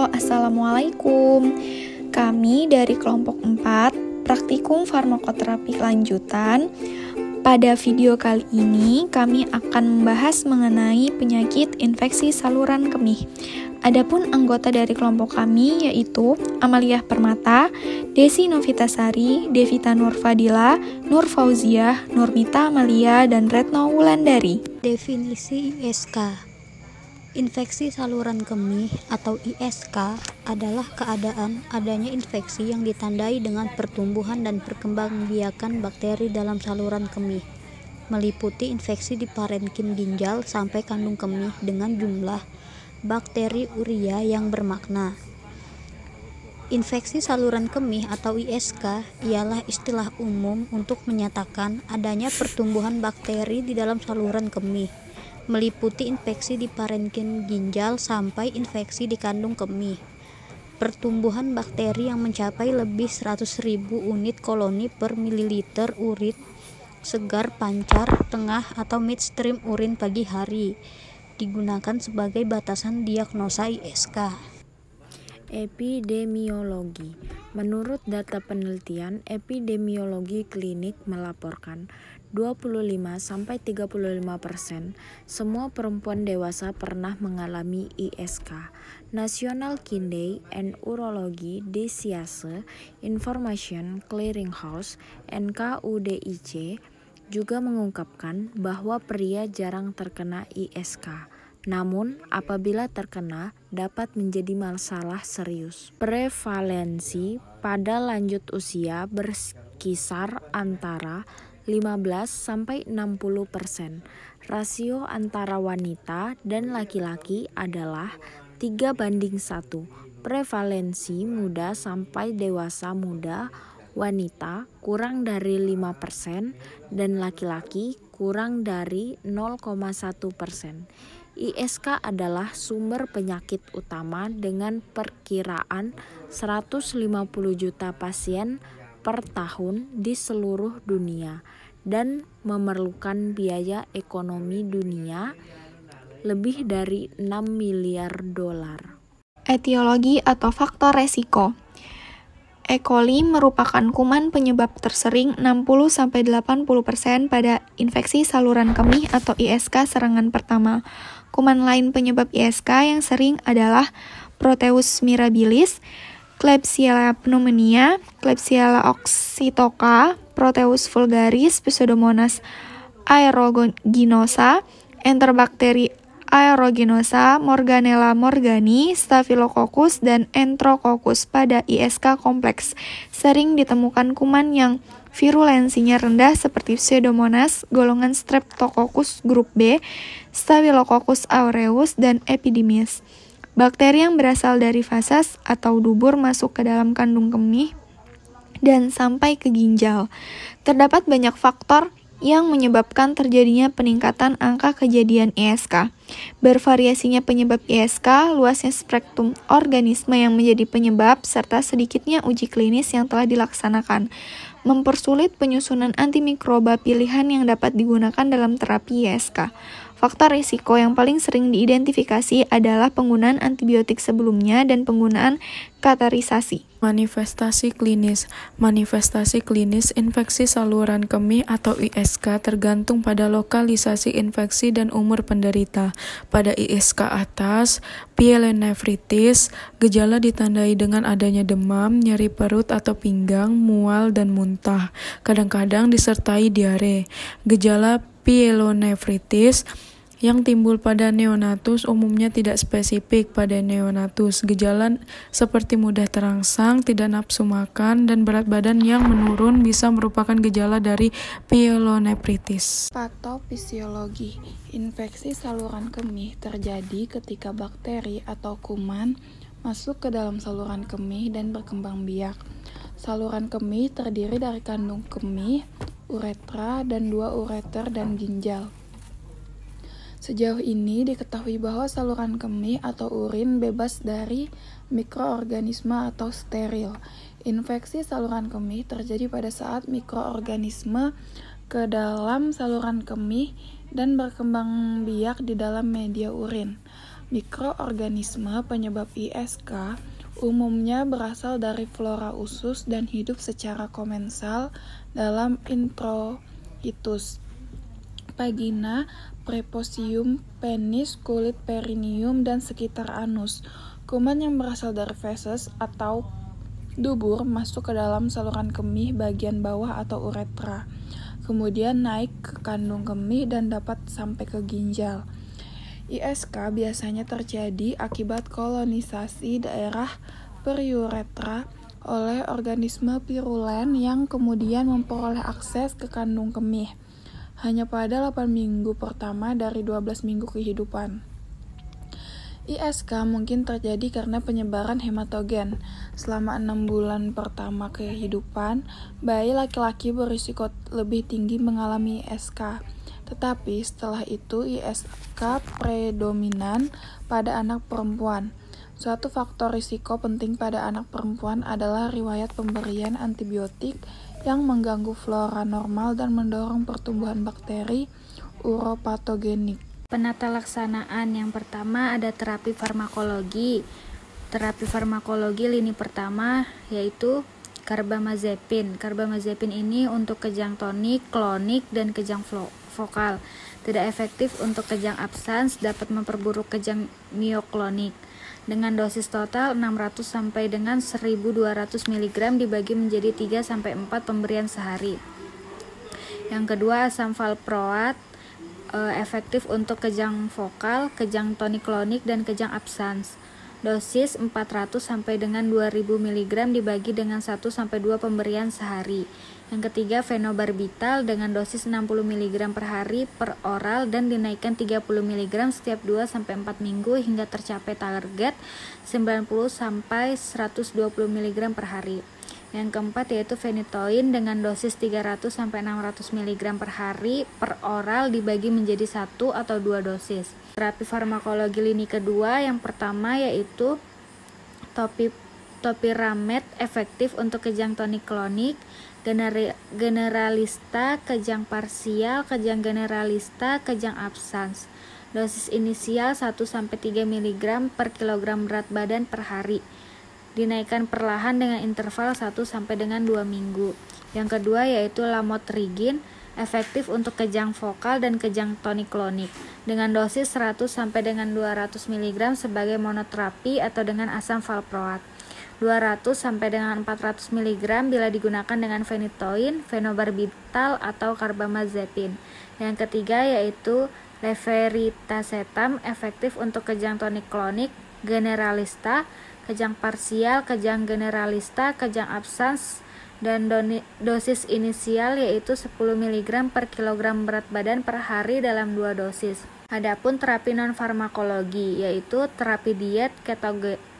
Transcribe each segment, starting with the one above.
Halo, Assalamualaikum. Kami dari kelompok 4, Praktikum Farmakoterapi Lanjutan. Pada video kali ini, kami akan membahas mengenai penyakit infeksi saluran kemih. Adapun anggota dari kelompok kami yaitu Amaliah Permata, Desi Novitasari, Devita Nurfadila, Nur Fauziah, Nurmita Amalia, dan Retno Wulandari. Definisi ISK. Infeksi saluran kemih atau ISK adalah keadaan adanya infeksi yang ditandai dengan pertumbuhan dan perkembangbiakan bakteri dalam saluran kemih, meliputi infeksi di parenkim ginjal sampai kandung kemih dengan jumlah bakteri urea yang bermakna. Infeksi saluran kemih atau ISK ialah istilah umum untuk menyatakan adanya pertumbuhan bakteri di dalam saluran kemih, meliputi infeksi di parenkim ginjal sampai infeksi di kandung kemih. Pertumbuhan bakteri yang mencapai lebih 100.000 unit koloni per mililiter urin segar pancar tengah atau midstream urin pagi hari digunakan sebagai batasan diagnosa ISK. Epidemiologi. Menurut data penelitian, epidemiologi klinik melaporkan 25-35% semua perempuan dewasa pernah mengalami ISK. National Kidney and Urology Disease Information Clearinghouse (NKUDIC) juga mengungkapkan bahwa pria jarang terkena ISK. Namun, apabila terkena, dapat menjadi masalah serius. Prevalensi pada lanjut usia berkisar antara 15-60%. Rasio antara wanita dan laki-laki adalah 3:1. Prevalensi muda sampai dewasa muda wanita kurang dari 5% dan laki-laki kurang dari 0,1%. ISK adalah sumber penyakit utama dengan perkiraan 150 juta pasien per tahun di seluruh dunia dan memerlukan biaya ekonomi dunia lebih dari 6 miliar dolar. Etiologi atau faktor resiko. E. coli merupakan kuman penyebab tersering 60-80% pada infeksi saluran kemih atau ISK serangan pertama. Kuman lain penyebab ISK yang sering adalah Proteus mirabilis, Klebsiella pneumoniae, Klebsiella oxytoca, Proteus vulgaris, Pseudomonas aeruginosa, Enterobakteri aeruginosa, Morganella morgani, Staphylococcus, dan Enterococcus. Pada ISK kompleks sering ditemukan kuman yang virulensinya rendah seperti Pseudomonas golongan Streptococcus grup B, Staphylococcus aureus, dan Epidemies. Bakteri yang berasal dari vasas atau dubur masuk ke dalam kandung kemih dan sampai ke ginjal. Terdapat banyak faktor yang menyebabkan terjadinya peningkatan angka kejadian ISK. Bervariasinya penyebab ISK, luasnya spektrum organisme yang menjadi penyebab, serta sedikitnya uji klinis yang telah dilaksanakan, mempersulit penyusunan antimikroba pilihan yang dapat digunakan dalam terapi ISK. Faktor risiko yang paling sering diidentifikasi adalah penggunaan antibiotik sebelumnya dan penggunaan katerisasi. Manifestasi klinis. Manifestasi klinis infeksi saluran kemih atau ISK tergantung pada lokalisasi infeksi dan umur penderita. Pada ISK atas, pyelonefritis, gejala ditandai dengan adanya demam, nyeri perut atau pinggang, mual, dan muntah. Kadang-kadang disertai diare. Gejala pyelonefritis yang timbul pada neonatus umumnya tidak spesifik pada neonatus. Gejala seperti mudah terangsang, tidak nafsu makan, dan berat badan yang menurun bisa merupakan gejala dari pyelonefritis. Patofisiologi. Infeksi saluran kemih terjadi ketika bakteri atau kuman masuk ke dalam saluran kemih dan berkembang biak. Saluran kemih terdiri dari kandung kemih, uretra, dan 2 ureter dan ginjal. Sejauh ini diketahui bahwa saluran kemih atau urin bebas dari mikroorganisme atau steril. Infeksi saluran kemih terjadi pada saat mikroorganisme ke dalam saluran kemih dan berkembang biak di dalam media urin. Mikroorganisme penyebab ISK umumnya berasal dari flora usus dan hidup secara komensal dalam introitus, vagina, preposium, penis, kulit perineum, dan sekitar anus. Kuman yang berasal dari feses atau dubur masuk ke dalam saluran kemih bagian bawah atau uretra, kemudian naik ke kandung kemih dan dapat sampai ke ginjal. ISK biasanya terjadi akibat kolonisasi daerah periuretra oleh organisme virulen yang kemudian memperoleh akses ke kandung kemih hanya pada 8 minggu pertama dari 12 minggu kehidupan. ISK mungkin terjadi karena penyebaran hematogen. Selama 6 bulan pertama kehidupan, bayi laki-laki berisiko lebih tinggi mengalami ISK. Tetapi setelah itu ISK predominan pada anak perempuan. Suatu faktor risiko penting pada anak perempuan adalah riwayat pemberian antibiotik yang mengganggu flora normal dan mendorong pertumbuhan bakteri uropatogenik. Penata laksanaan yang pertama ada terapi farmakologi. Terapi farmakologi lini pertama yaitu karbamazepin. Karbamazepin ini untuk kejang tonik, klonik, dan kejang vokal. Tidak efektif untuk kejang absans, dapat memperburuk kejang mioklonik. Dengan dosis total 600 sampai dengan 1200 mg dibagi menjadi 3 sampai 4 pemberian sehari. Yang kedua, asam valproat, efektif untuk kejang vokal, kejang tonik-klonik, dan kejang absans. Dosis 400 sampai dengan 2000 mg dibagi dengan 1 sampai 2 pemberian sehari. Yang ketiga, fenobarbital dengan dosis 60 mg per hari per oral dan dinaikkan 30 mg setiap 2 sampai 4 minggu hingga tercapai target 90 sampai 120 mg per hari. Yang keempat yaitu phenytoin dengan dosis 300 sampai 600 mg per hari per oral dibagi menjadi 1 atau 2 dosis. Terapi farmakologi lini kedua yang pertama yaitu topiramate, efektif untuk kejang tonik-klonik, generalista, kejang parsial, kejang generalista, kejang absans. Dosis inisial 1 sampai 3 mg per kilogram berat badan per hari. Dinaikkan perlahan dengan interval 1 sampai dengan 2 minggu. Yang kedua yaitu lamotrigin, efektif untuk kejang vokal dan kejang tonik-klonik dengan dosis 100 sampai dengan 200 mg sebagai monoterapi atau dengan asam valproat. 200 sampai dengan 400 mg bila digunakan dengan phenytoin, fenobarbital atau karbamazepin. Yang ketiga yaitu levetiracetam, efektif untuk kejang tonik-klonik, generalista, kejang parsial, kejang generalista, kejang absans, dan dosis inisial yaitu 10 mg per kilogram berat badan per hari dalam 2 dosis. Adapun terapi non-farmakologi yaitu terapi diet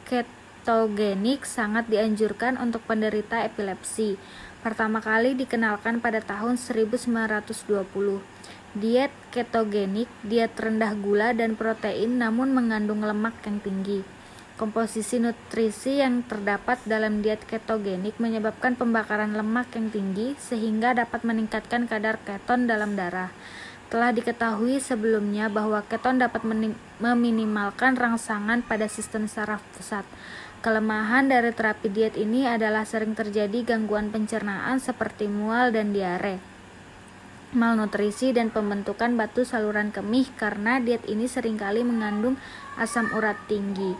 ketogenik sangat dianjurkan untuk penderita epilepsi. Pertama kali dikenalkan pada tahun 1920. Diet ketogenik, diet rendah gula dan protein namun mengandung lemak yang tinggi. Komposisi nutrisi yang terdapat dalam diet ketogenik menyebabkan pembakaran lemak yang tinggi sehingga dapat meningkatkan kadar keton dalam darah. Telah diketahui sebelumnya bahwa keton dapat meminimalkan rangsangan pada sistem saraf pusat. Kelemahan dari terapi diet ini adalah sering terjadi gangguan pencernaan seperti mual dan diare, malnutrisi, dan pembentukan batu saluran kemih karena diet ini seringkali mengandung asam urat tinggi.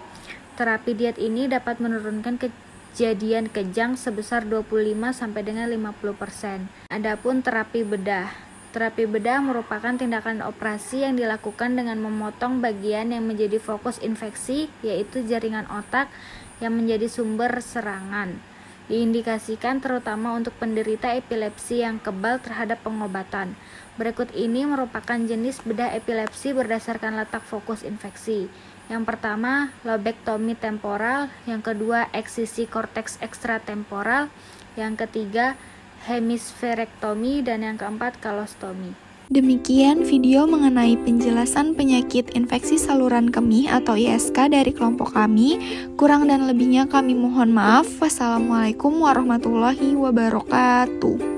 Terapi diet ini dapat menurunkan kejadian kejang sebesar 25 sampai dengan 50%. Adapun terapi bedah. Terapi bedah merupakan tindakan operasi yang dilakukan dengan memotong bagian yang menjadi fokus infeksi, yaitu jaringan otak yang menjadi sumber serangan. Diindikasikan terutama untuk penderita epilepsi yang kebal terhadap pengobatan. Berikut ini merupakan jenis bedah epilepsi berdasarkan letak fokus infeksi. Yang pertama, lobektomi temporal, yang kedua, eksisi korteks ekstratemporal, yang ketiga, hemisferektomi, dan yang keempat, kolostomi. Demikian video mengenai penjelasan penyakit infeksi saluran kemih atau ISK dari kelompok kami. Kurang dan lebihnya kami mohon maaf. Wassalamualaikum warahmatullahi wabarakatuh.